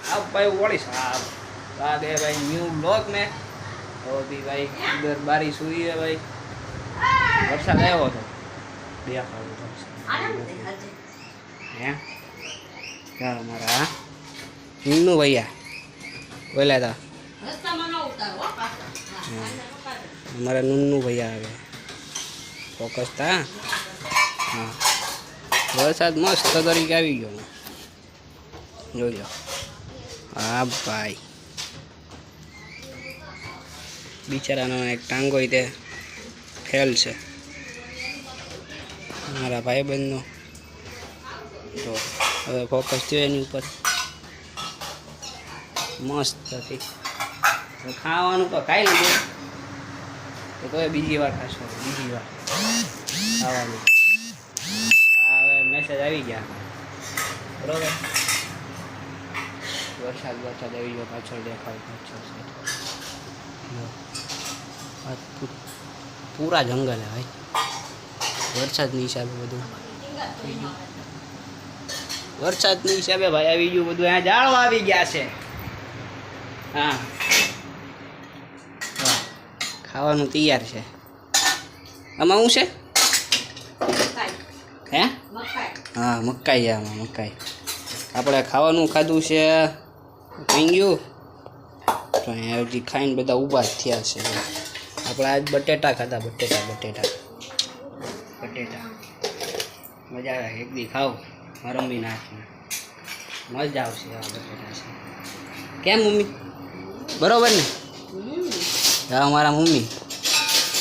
आप भाई वोड़ी साहब आ गए भाई न्यू ब्लॉग में। तो अभी भाई इधर बारिश हुई है भाई, वरसाद आयो तो क्या हमारा नुन्नू भैया बोला था हमारा नुन्नू भैया आ गए फोकस था। हाँ वरसाद मस्त तरीके આવી ગયો જોજો। हाँ भाई बिचारानो एक टांगो ते फेल से मारा भाई बहनों तो हवे फोकस थयो एनी ऊपर मस्त थी। तो खावानुं तो खाई लीधुं तो बीजी वार खाशो बीजी वार खावानुं। हवे मैसेज आई गया बरोबर वरसाद वरसाद आई गयो पाछळ देखाव पाछळ पूरा जंगल है भाई वरसादनी हिसाबे बधुं वरसादनी हिसाबे भाई આવી ગયું બધું આ ઝાડવા આવી ગયા છે। हाँ ખાવાનું તૈયાર છે। આમાં શું છે હે हाँ મકાઈ છે આમાં મકાઈ આપણે ખાવાનું ખાધું છે થઈ ગયું તો હજી ખાઈને બધા ઊભા થયા છે। આપણે આજ બટેટા ખાધા બટેટા બટેટા બટેટા મજા આવે એક દી ખાઓ રમી નાખીને મજા આવશે આ બટેટા છે કેમ મમ્મી બરોબર ને હા અમારા મમ્મી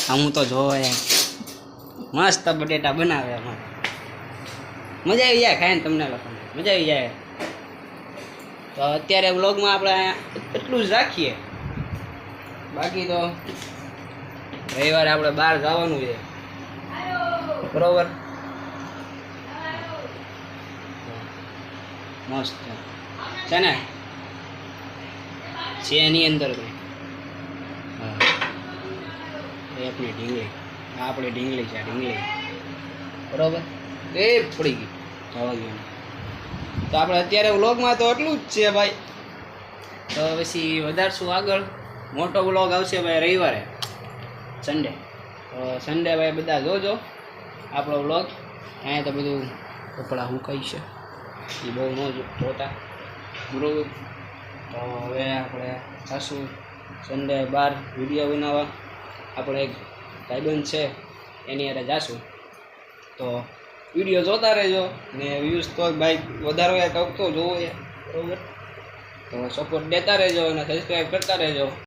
આમ તો જોવે મસ્ત બટેટા બનાવે અમારે મજા આવી જાય ખાઈને તમને લોકોને મજા આવી જાય। તો અત્યારે વ્લોગમાં આપણે એટલું જ રાખીએ બાકી તો રવિવારે આપણે બહાર જવાનું છે બરોબર મસ્ત છે ને છે એની અંદર તો હા એ આપણી ઢીંગલી આ આપણી ઢીંગલી છે ઢીંગલી બરોબર એ પડી ગઈ જવા ગયું। તો આપણે અત્યારે વ્લોગમાં તો એટલું જ છે ભાઈ। તો પછી વધારશું આગળ મોટો વ્લોગ આવશે ભાઈ રવિવારે સન્ડે। તો સન્ડે ભાઈ બધા જોજો આપણો વ્લોગ। અહીંયા તો બધું કપડાં સુકાઈ છે એ બહુ ન જોતા બરોબર। તો હવે આપણે જાશું સન્ડે બહાર વિડીયો બનાવવા આપણે એક ભાઈબંધ છે એની હારે જાશું। તો વિડીયો જોતા રહેજો ને વ્યૂઝ તો ભાઈ વધારો યા તો જોવો બરોબર। તો સપોર્ટ દેતા રહેજો અને સબસ્ક્રાઈબ કરતા રહેજો।